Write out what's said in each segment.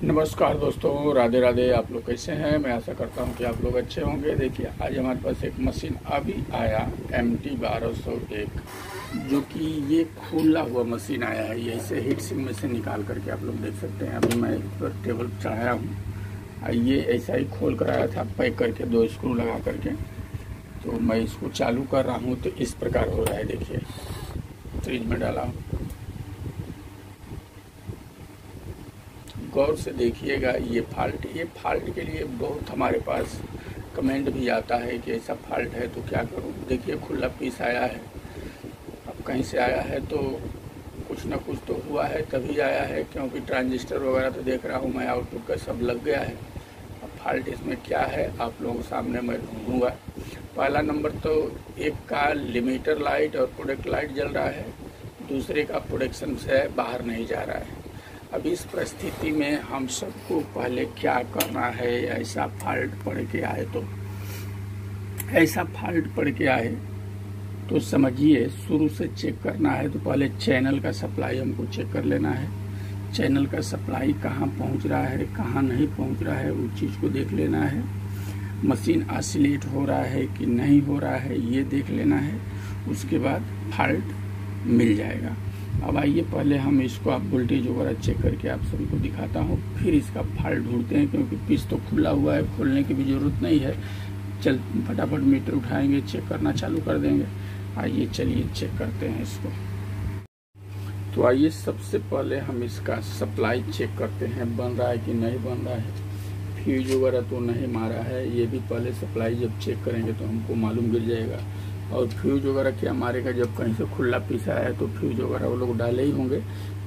नमस्कार दोस्तों, राधे राधे। आप लोग कैसे हैं? मैं आशा करता हूं कि आप लोग अच्छे होंगे। देखिए, आज हमारे पास एक मशीन अभी आया MT 1201, जो कि ये खुला हुआ मशीन आया है। ये इसे हीट सिंक में से निकाल करके आप लोग देख सकते हैं। अभी मैं इस पर टेबल पर चढ़ाया हूँ। ये ऐसा ही खोल कर आया था, पैक करके 2 स्क्रू लगा करके। तो मैं इसको चालू कर रहा हूँ तो इस प्रकार हो रहा है। देखिए, फ्रिज में डाला हूँ, गौर से देखिएगा। ये फॉल्ट के लिए बहुत हमारे पास कमेंट भी आता है कि ऐसा फॉल्ट है तो क्या करूं। देखिए, खुला पीस आया है। अब कहीं से आया है तो कुछ ना कुछ तो हुआ है, तभी आया है, क्योंकि ट्रांजिस्टर वगैरह तो देख रहा हूं मैं, आउटपुट का सब लग गया है। अब फॉल्ट इसमें क्या है आप लोगों के सामने मैं ढूंढूंगा। पहला नंबर तो एक का लिमिटर लाइट और प्रोडक्ट लाइट जल रहा है, दूसरे का प्रोडक्शन से बाहर नहीं जा रहा है। अब इस परिस्थिति में हम सबको पहले क्या करना है? ऐसा फॉल्ट पड़ के आए तो समझिए, शुरू से चेक करना है तो पहले चैनल का सप्लाई हमको चेक कर लेना है। चैनल का सप्लाई कहाँ पहुँच रहा है, कहाँ नहीं पहुँच रहा है, उस चीज़ को देख लेना है। मशीन ऑसिलेट हो रहा है कि नहीं हो रहा है, ये देख लेना है। उसके बाद फॉल्ट मिल जाएगा। अब आइए, पहले हम इसको आप वोल्टेज वगैरह चेक करके आप सभी को दिखाता हूँ, फिर इसका फॉल्ट ढूंढते हैं। क्योंकि पीस तो खुला हुआ है, खोलने की भी ज़रूरत नहीं है। चल फटाफट मीटर उठाएंगे, चेक करना चालू कर देंगे। आइए चलिए चेक करते हैं इसको। तो आइए, सबसे पहले हम इसका सप्लाई चेक करते हैं, बन रहा है कि नहीं बन रहा है। फ्यूज वगैरह तो नहीं मारा है, ये भी पहले सप्लाई जब चेक करेंगे तो हमको मालूम गिर जाएगा। और फ्यूज वगैरह क्या मारेगा, जब कहीं से खुला पीसा है तो फ्यूज वगैरह वो लोग डाले ही होंगे।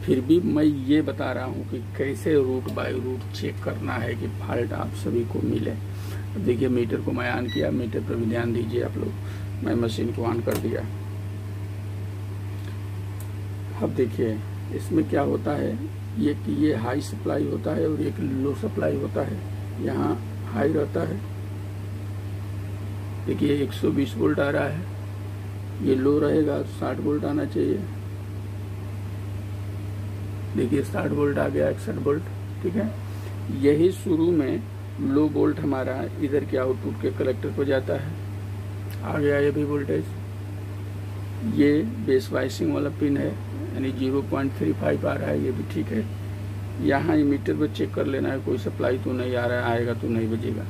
फिर भी मैं ये बता रहा हूँ कि कैसे रूट बाय रूट चेक करना है कि फॉल्ट आप सभी को मिले। देखिए, मीटर को मैं ऑन किया, मीटर पर भी ध्यान दीजिए आप लोग। मैं मशीन को ऑन कर दिया। अब देखिए, इसमें क्या होता है, ये हाई सप्लाई होता है और एक लो सप्लाई होता है। यहाँ हाई रहता है, देखिए 120 वोल्ट आ रहा है। ये लो रहेगा, 60 वोल्ट आना चाहिए। देखिए 60 वोल्ट आ गया, 61 वोल्ट। ठीक है, यही शुरू में लो वोल्ट हमारा इधर के आउटपुट के कलेक्टर को जाता है। आ गया ये भी वोल्टेज। ये बेस वाइसिंग वाला पिन है, यानी 0.35 आ रहा है, ये भी ठीक है। यहाँ मीटर पर चेक कर लेना है, कोई सप्लाई तो नहीं आ रहा है, आएगा तो नहीं बजेगा।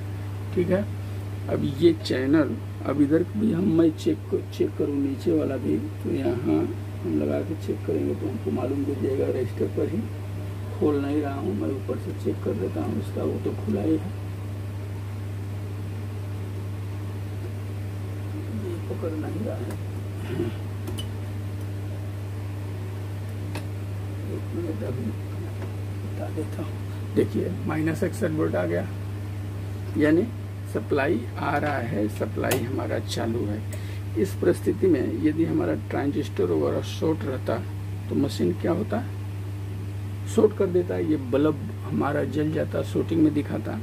ठीक है, अब ये चैनल, अब इधर भी मैं चेक करूँ, नीचे वाला भी, तो यहाँ हम लगा के चेक करेंगे तो हमको मालूम गिर जाएगा। रजिस्टर पर ही खोल नहीं रहा हूँ मैं, ऊपर से चेक कर देता हूँ इसका, वो तो खुला ही है। ये पकड़ नहीं रहा है। एक मिनट, अभी बता देता हूँ। देखिए -61 वोल्ट आ गया, यानी सप्लाई आ रहा है, सप्लाई हमारा चालू है। इस परिस्थिति में यदि हमारा ट्रांजिस्टर वगैरह शॉर्ट रहता तो मशीन क्या होता, शॉर्ट कर देता, ये बल्ब हमारा जल जाता, शॉर्टिंग में दिखाता।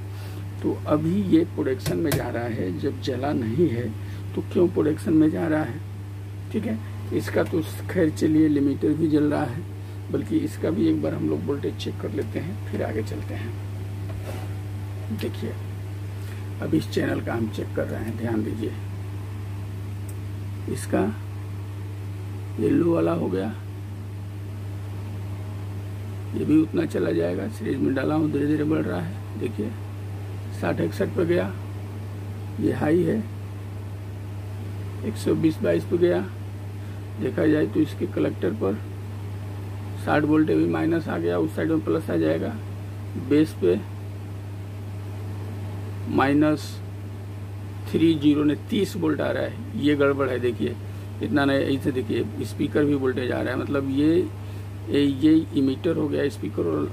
तो अभी ये प्रोडक्शन में जा रहा है, जब जला नहीं है तो क्यों प्रोडक्शन में जा रहा है? ठीक है, इसका तो खैर चलिए, लिमिटर भी जल रहा है, बल्कि इसका भी एक बार हम लोग वोल्टेज चेक कर लेते हैं, फिर आगे चलते हैं। देखिए, अब इस चैनल का हम चेक कर रहे हैं, ध्यान दीजिए। इसका ये लो वाला हो गया, ये भी उतना चला जाएगा। सीरीज में डाला हूँ, धीरे धीरे बढ़ रहा है। देखिए 60-61 पे गया, ये हाई है। 120-22 पे गया। देखा जाए तो इसके कलेक्टर पर 60 वोल्ट भी माइनस आ गया, उस साइड में प्लस आ जाएगा। बेस पे -30 ने 30 वोल्ट आ रहा है, ये गड़बड़ है। देखिए इतना नहीं, ऐसे देखिए स्पीकर भी वोल्टेज आ रहा है, मतलब ये इमीटर हो गया स्पीकर, और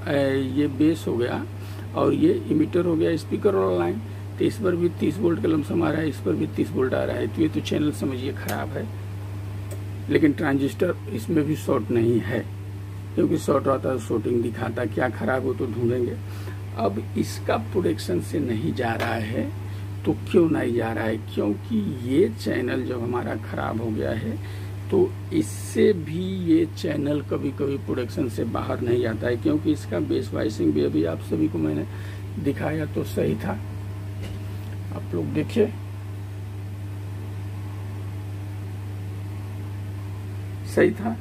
ये बेस हो गया, और ये इमीटर हो गया स्पीकर वाला लाइन। तो इस पर भी 30 वोल्ट का लमसम आ रहा है, इस पर भी 30 वोल्ट आ रहा है। तो ये तो चैनल समझिए खराब है। लेकिन ट्रांजिस्टर इसमें भी शॉर्ट नहीं है, क्योंकि शॉर्ट रहता है शॉर्टिंग दिखाता, क्या खराब हो तो ढूंढेंगे। अब इसका प्रोडक्शन से नहीं जा रहा है, तो क्यों नहीं जा रहा है? क्योंकि ये चैनल जब हमारा खराब हो गया है तो इससे भी ये चैनल कभी कभी प्रोडक्शन से बाहर नहीं आता है, क्योंकि इसका बेस वाइसिंग भी अभी आप सभी को मैंने दिखाया तो सही था। आप लोग देखिए, सही था,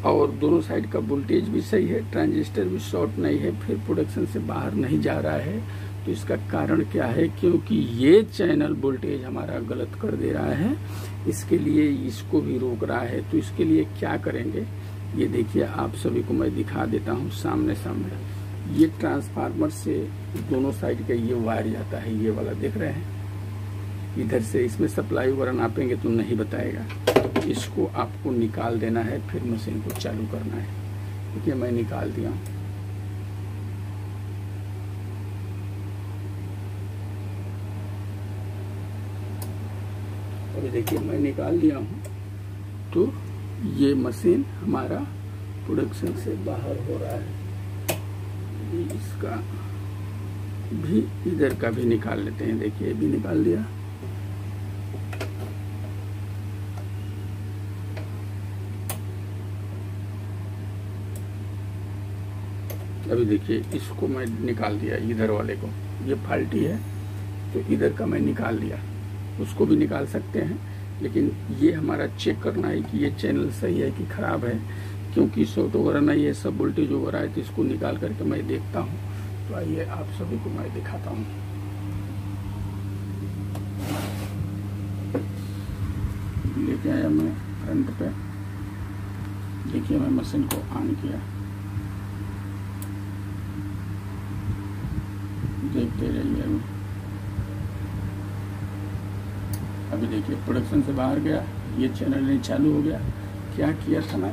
और दोनों साइड का वोल्टेज भी सही है, ट्रांजिस्टर भी शॉर्ट नहीं है, फिर प्रोडक्शन से बाहर नहीं जा रहा है। तो इसका कारण क्या है? क्योंकि ये चैनल वोल्टेज हमारा गलत कर दे रहा है, इसके लिए इसको भी रोक रहा है। तो इसके लिए क्या करेंगे, ये देखिए, आप सभी को मैं दिखा देता हूँ सामने सामने। ये ट्रांसफार्मर से दोनों साइड का ये वायर जाता है, ये वाला देख रहे हैं, इधर से इसमें सप्लाई वगैरह नापेंगे तो नहीं बताएगा। इसको आपको निकाल देना है, फिर मशीन को चालू करना है। देखिए मैं निकाल दिया हूँ। अभी देखिए मैं निकाल दिया हूँ, तो ये मशीन हमारा प्रोडक्शन से बाहर हो रहा है। इसका भी, इधर का भी निकाल लेते हैं। देखिए भी निकाल दिया। अभी देखिए इसको मैं निकाल दिया, इधर वाले को, ये फाल्टी है तो इधर का मैं निकाल दिया। उसको भी निकाल सकते हैं, लेकिन ये हमारा चेक करना है कि ये चैनल सही है कि खराब है, क्योंकि शॉर्ट वगैरह नहीं है, सब वोल्टेज वगैरह है। तो इसको निकाल करके मैं देखता हूँ। तो आइए आप सभी को मैं दिखाता हूँ। लेके आया मैं फ्रंट पे, देखिए मैं मशीन को ऑन किया, देखते रहिए। अभी देखिए प्रोडक्शन से बाहर गया, ये चैनल नहीं चालू हो गया। क्या किया था मैं,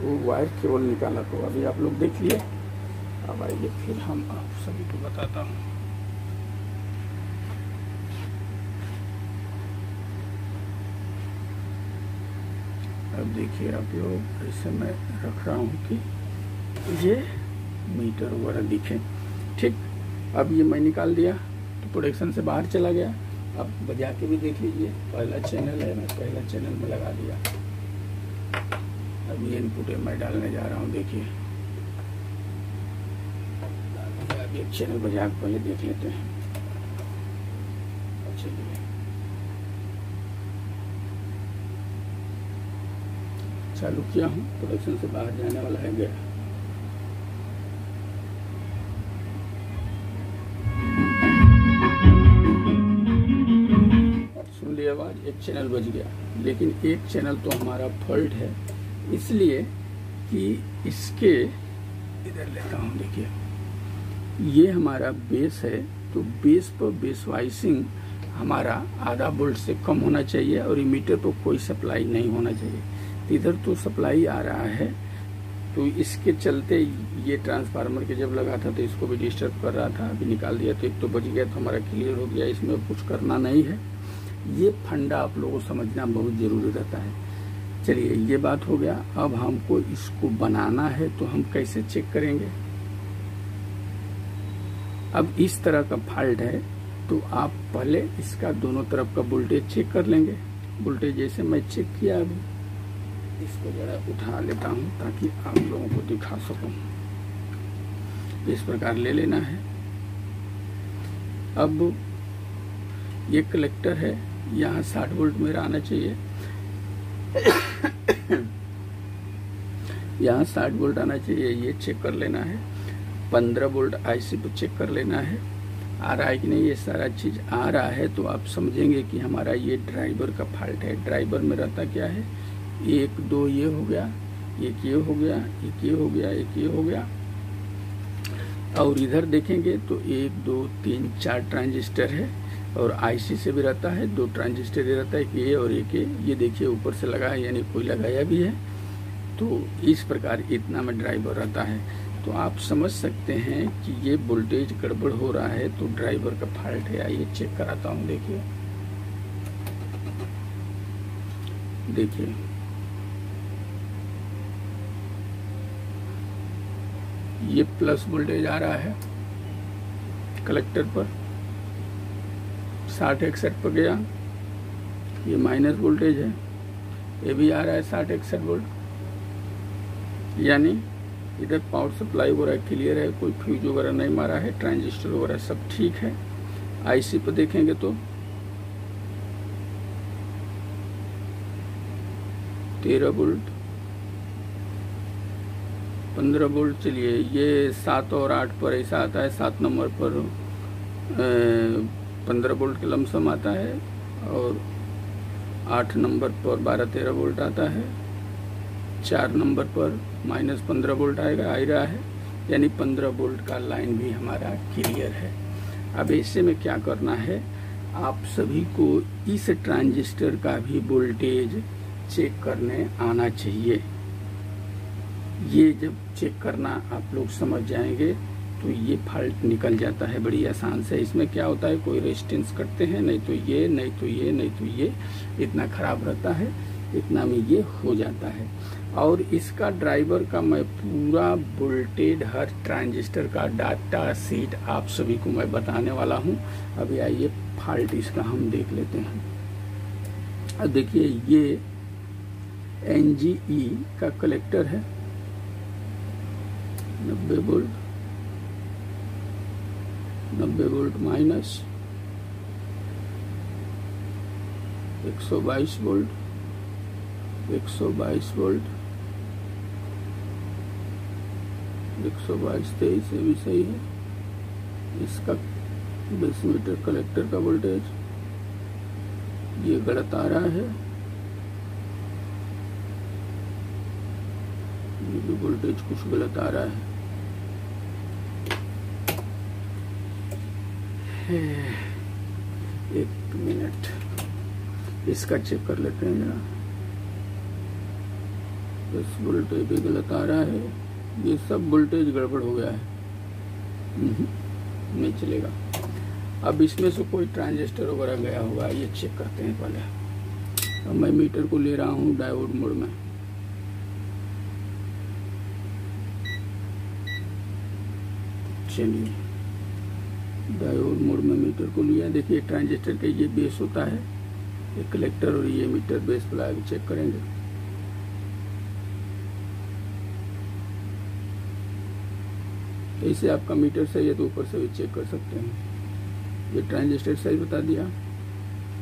वो वायर केबल निकाला, तो अभी आप लोग देख लिए। अब आइए फिर हम आप सभी को बताता हूँ। अब देखिए आप लोग, ऐसे मैं रख रहा हूँ कि ये मीटर वगैरह दिखे, ठीक। अब ये मैं निकाल दिया तो प्रोडक्शन से बाहर चला गया। अब बजा के भी देख लीजिए, पहला चैनल है, मैं पहला चैनल में लगा दिया। अब ये इनपुट मैं डालने जा रहा हूँ। देखिए अब एक चैनल बजा के पहले देख लेते हैं। चलिए चालू किया हूँ, प्रोडक्शन से बाहर जाने वाला है, गया। सुन लिया आवाज, एक चैनल बज गया, लेकिन एक चैनल तो हमारा फॉल्ट है, इसलिए कि इसके, इधर लेता हूँ। देखिए ये हमारा बेस है, तो बेस पर बेस वाइसिंग हमारा आधा वोल्ट से कम होना चाहिए, और इमीटर पर कोई सप्लाई नहीं होना चाहिए। इधर तो सप्लाई आ रहा है, तो इसके चलते ये ट्रांसफार्मर के जब लगा था तो इसको भी डिस्टर्ब कर रहा था। अभी निकाल दिया तो एक तो बच गया, तो हमारा क्लियर हो गया। इसमें कुछ करना नहीं है। ये फंडा आप लोगों को समझना बहुत जरूरी रहता है। चलिए ये बात हो गया। अब हमको इसको बनाना है, तो हम कैसे चेक करेंगे। अब इस तरह का फॉल्ट है, तो आप पहले इसका दोनों तरफ का वोल्टेज चेक कर लेंगे। वोल्टेज जैसे मैं चेक किया, अभी इसको जरा उठा लेता हूं ताकि आप लोगों को दिखा सकूं। इस प्रकार ले लेना है। अब ये कलेक्टर है, यहाँ 60 वोल्ट मेरा आना चाहिए। यहाँ 60 वोल्ट आना चाहिए, ये चेक कर लेना है। 15 वोल्ट आईसी पे चेक कर लेना है, आ रहा है कि नहीं। ये सारा चीज आ रहा है तो आप समझेंगे कि हमारा ये ड्राइवर का फॉल्ट है। ड्राइवर में रहता क्या है, 1 2 ये हो गया, एक ये हो गया, एक ये हो गया, एक ये हो गया। और इधर देखेंगे तो 1 2 3 4 ट्रांजिस्टर है, और आईसी से भी रहता है 2 ट्रांजिस्टर रहता है, एक ये और एक ये देखिए ऊपर से लगा है, यानी कोई लगाया भी है। तो इस प्रकार इतना में ड्राइवर रहता है। तो आप समझ सकते हैं कि ये वोल्टेज गड़बड़ हो रहा है, तो ड्राइवर का फॉल्ट है। आइए चेक कराता हूँ। देखिए देखिए ये प्लस वोल्टेज आ रहा है कलेक्टर पर, 60 61 पर गया। ये माइनस वोल्टेज है, ये भी आ रहा है 60-61 वोल्ट, यानी इधर पावर सप्लाई वगैरह क्लियर है, कोई फ्यूज वगैरह नहीं मारा है, ट्रांजिस्टर वगैरह सब ठीक है। आईसी पर देखेंगे तो 13 वोल्ट, 15 वोल्ट। चलिए ये 7 और 8 पर ऐसा आता है, 7 नंबर पर 15 वोल्ट का लमसम आता है और 8 नंबर पर 12-13 वोल्ट आता है, 4 नंबर पर -15 वोल्ट आएगा, आ रहा है, यानी 15 वोल्ट का लाइन भी हमारा क्लियर है। अब ऐसे में क्या करना है, आप सभी को इस ट्रांजिस्टर का भी वोल्टेज चेक करने आना चाहिए। ये जब चेक करना आप लोग समझ जाएंगे तो ये फॉल्ट निकल जाता है बड़ी आसान से। इसमें क्या होता है, कोई रेजिस्टेंस करते हैं, नहीं तो ये, नहीं तो ये, नहीं तो ये, इतना खराब रहता है, इतना में ये हो जाता है। और इसका ड्राइवर का मैं पूरा वोल्टेज हर ट्रांजिस्टर का डाटा शीट आप सभी को मैं बताने वाला हूँ। अभी आइए फॉल्ट इसका हम देख लेते हैं। अब देखिए ये NGE का कलेक्टर है, 90 volt, 90 volt minus 122 volt, 122 volt, 122-23, ये भी सही है। इसका 20 मीटर कलेक्टर का वोल्टेज ये गलत आ रहा है, ये भी वोल्टेज कुछ गलत आ रहा है। एक मिनट इसका चेक कर लेते हैं जरा। 10 वोल्टेज भी गलत आ रहा है, ये सब वोल्टेज गड़बड़ हो गया है, नहीं चलेगा। अब इसमें से कोई ट्रांजिस्टर वगैरह गया हुआ है, ये चेक करते हैं पहले। अब मैं मीटर को ले रहा हूँ डायोड मोड में। चलिए डायोड मोड में मीटर को लिया। देखिए ट्रांजिस्टर का ये बेस होता है, ये कलेक्टर और ये मीटर बेस प्लग चेक करेंगे। ऐसे आपका मीटर सही है तो ऊपर से भी चेक कर सकते हैं। ये ट्रांजिस्टर सही बता दिया,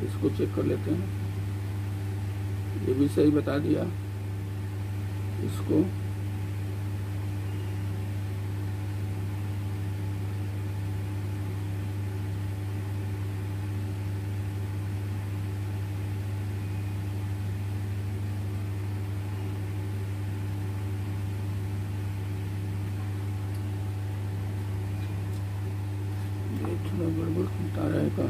इसको चेक कर लेते हैं। ये भी सही बता दिया, इसको थोड़ा गड़बड़ होता रहेगा।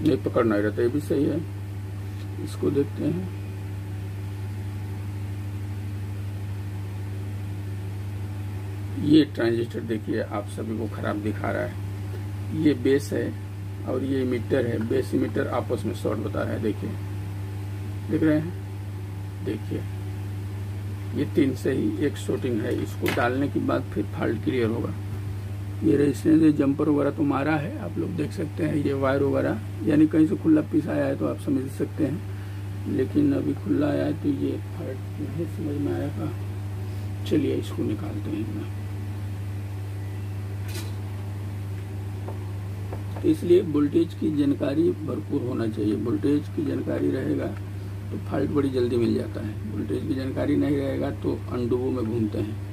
नहीं पकड़ नहीं रहता, ये भी सही है। इसको देखते हैं। ये ट्रांजिस्टर देखिए आप सभी को खराब दिखा रहा है। ये बेस है और ये मीटर है, बेस मीटर आपस में शॉर्ट बता रहा है। देखिए देख रहे हैं, देखिए ये 3 से ही एक शॉर्टिंग है। इसको डालने के बाद फिर फॉल्ट क्लियर होगा। ये रेजिस्टेंस जंपर वगैरह तो मारा है, आप लोग देख सकते हैं। ये वायर वगैरह यानी कहीं से खुला पीस आया है तो आप समझ सकते हैं, लेकिन अभी खुला आया है तो ये फॉल्ट नहीं समझ में आएगा। चलिए इसको निकालते हैं। तो इसलिए वोल्टेज की जानकारी भरपूर होना चाहिए। वोल्टेज की जानकारी रहेगा तो फॉल्ट बड़ी जल्दी मिल जाता है। वोल्टेज की जानकारी नहीं रहेगा तो अनडुबो में घूमते हैं।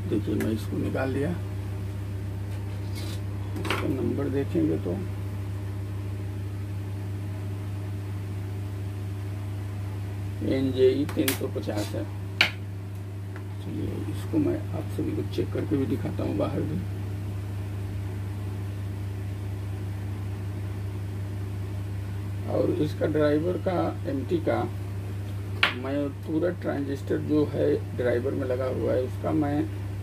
देखिए मैं इसको निकाल लिया। इसका नंबर देखेंगे तो NGE 350 है। चलिए इसको मैं आप सभी को चेक करके भी दिखाता हूँ बाहर भी। और इसका ड्राइवर का एमटी का मैं पूरा ट्रांजिस्टर जो है ड्राइवर में लगा हुआ है उसका मैं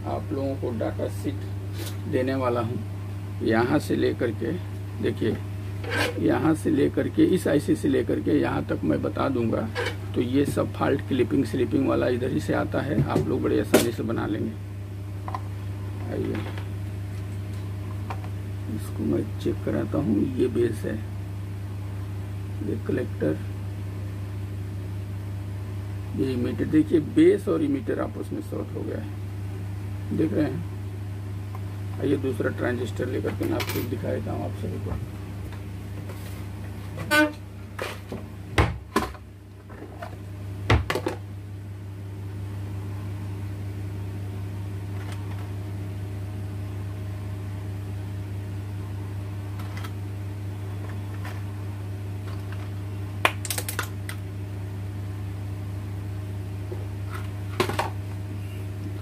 आप लोगों को डाटा शीट देने वाला हूँ। यहाँ से लेकर के देखिए, यहाँ से लेकर के इस आईसी से लेकर के यहाँ तक मैं बता दूंगा। तो ये सब फॉल्ट क्लिपिंग स्लिपिंग वाला इधर ही से आता है, आप लोग बड़े आसानी से बना लेंगे। आइए इसको मैं चेक कराता हूँ। ये बेस है, ये कलेक्टर, ये इमीटर। देखिए बेस और इमीटर आपस में शॉर्ट हो गया है, देख रहे हैं। आइए दूसरा ट्रांजिस्टर लेकर के मैं आपको दिखा देता हूँ आप सभी को।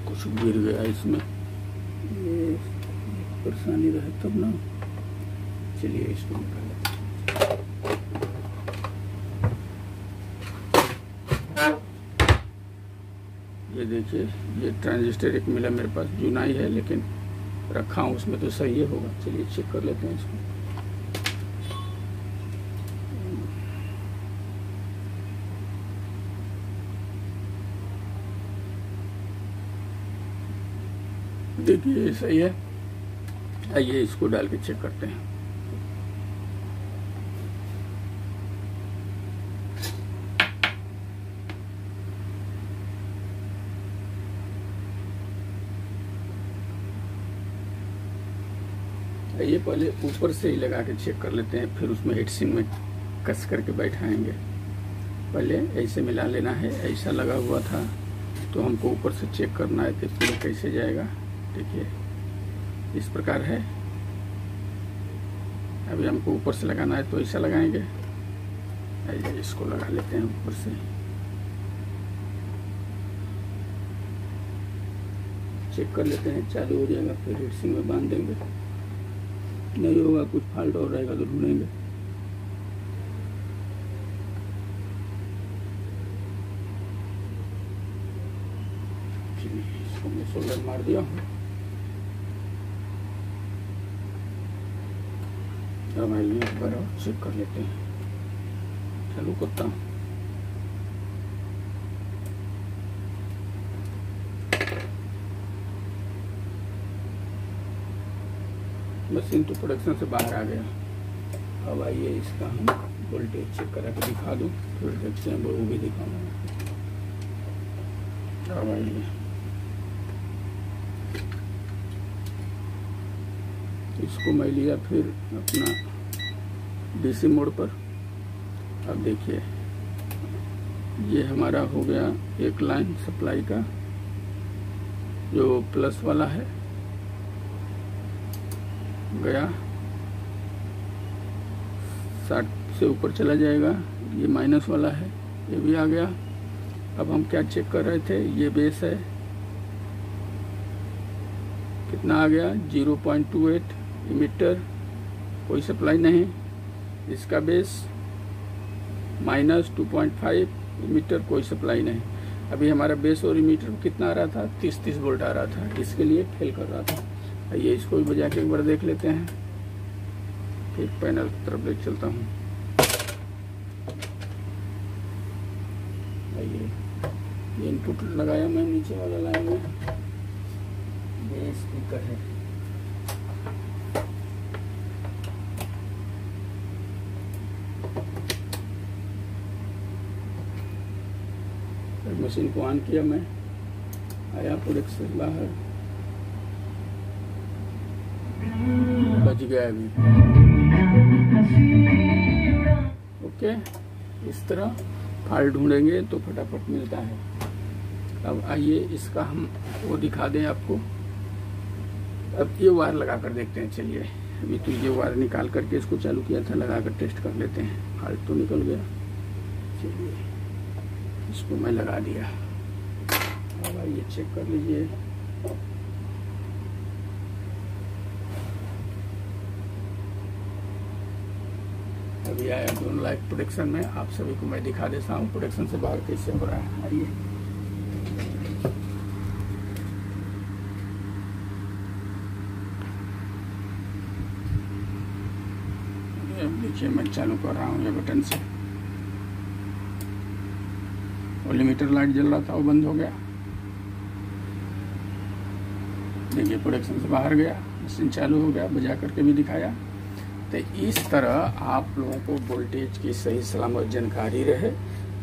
कुछ गिर गया इसमें, ये परेशानी रहे तब ना। चलिए इसको निकाल लेते हैं। ये देखिए ये ट्रांजिस्टर एक मिला मेरे पास, जुनाई है लेकिन रखा हूँ उसमें, तो सही है होगा। चलिए चेक कर लेते हैं इसको। देखिए सही है। आइए इसको डाल के चेक करते हैं। आइए पहले ऊपर से ही लगा के चेक कर लेते हैं, फिर उसमें हीटसिंक में कस करके बैठाएंगे। पहले ऐसे मिला लेना है, ऐसा लगा हुआ था तो हमको ऊपर से चेक करना है कि पूरा कैसे जाएगा। देखिए इस प्रकार है। अभी हमको ऊपर से लगाना है तो ऐसा लगाएंगे। आइए इसको लगा लेते हैं ऊपर से, चेक कर लेते हैं। चालू हो जाएगा फिर हीटसिंक में बांध देंगे। नहीं होगा, कुछ फॉल्ट और रहेगा तो ढूंढेंगे। इसको मैं सोल्डर मार दिया हूँ। अब आइए एक बार और चेक कर लेते हैं। चालू करता हूँ। मशीन तो प्रोडक्शन से बाहर आ गया। अब आइए इसका हम वोल्टेज चेक करा के दिखा दूँ, फिर देखते हैं वो भी दिखाऊंगा। अब आइए इसको मैं लिया फिर अपना डीसी मोड पर। अब देखिए ये हमारा हो गया एक लाइन सप्लाई का, जो प्लस वाला है गया, 60 से ऊपर चला जाएगा। ये माइनस वाला है, ये भी आ गया। अब हम क्या चेक कर रहे थे, ये बेस है, कितना आ गया 0.28 इमीटर, कोई सप्लाई नहीं। इसका बेस माइनस 2.5 इमीटर, कोई सप्लाई नहीं। अभी हमारा बेस और इमीटर कितना आ रहा था, 30 वोल्ट आ रहा था, इसके लिए फेल कर रहा था। ये इसको भी बजा के एक बार देख लेते हैं, फिर पैनल की तरफ ले चलता हूँ। ये इनपुट लगाया मैं, नीचे वाला लाया मैं, ये स्पीकर है। मशीन को ऑन किया मैं, आया प्रोडक्ट से बाहर, बज गया अभी। ओके, इस तरह फाइल ढूंढेंगे तो फटाफट मिलता है। अब आइए इसका हम वो दिखा दें आपको। अब ये वायर लगा कर देखते हैं। चलिए अभी तो ये वायर निकाल करके इसको चालू किया था, लगा कर टेस्ट कर लेते हैं। फाल्ट तो निकल गया। चलिए इसको मैं लगा दिया। अब आइए चेक कर लीजिए। अभी आया दोनों लाइव प्रोडक्शन में, आप सभी को मैं दिखा देता हूँ प्रोडक्शन से बाहर कैसे हो रहा है। आइए देखिए मैं चालू कर रहा हूँ ये बटन से। वॉल्यूमीटर लाइट जल रहा था वो बंद हो गया। देखिए प्रोडक्शन से बाहर गया, मशीन चालू हो गया, बजा करके भी दिखाया। तो इस तरह आप लोगों को वोल्टेज की सही सलामत जानकारी रहे,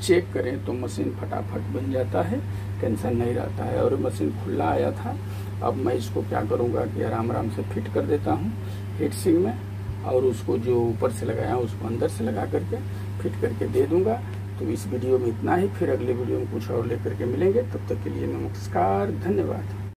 चेक करें तो मशीन फटाफट बन जाता है, टेंशन नहीं रहता है। और मशीन खुला आया था, अब मैं इसको क्या करूँगा कि आराम आराम से फिट कर देता हूँ हीट सिंक में, और उसको जो ऊपर से लगाया उसको अंदर से लगा करके फिट करके दे दूंगा। तो इस वीडियो में इतना ही, फिर अगले वीडियो में कुछ और लेकर के मिलेंगे। तब तक के लिए नमस्कार, धन्यवाद।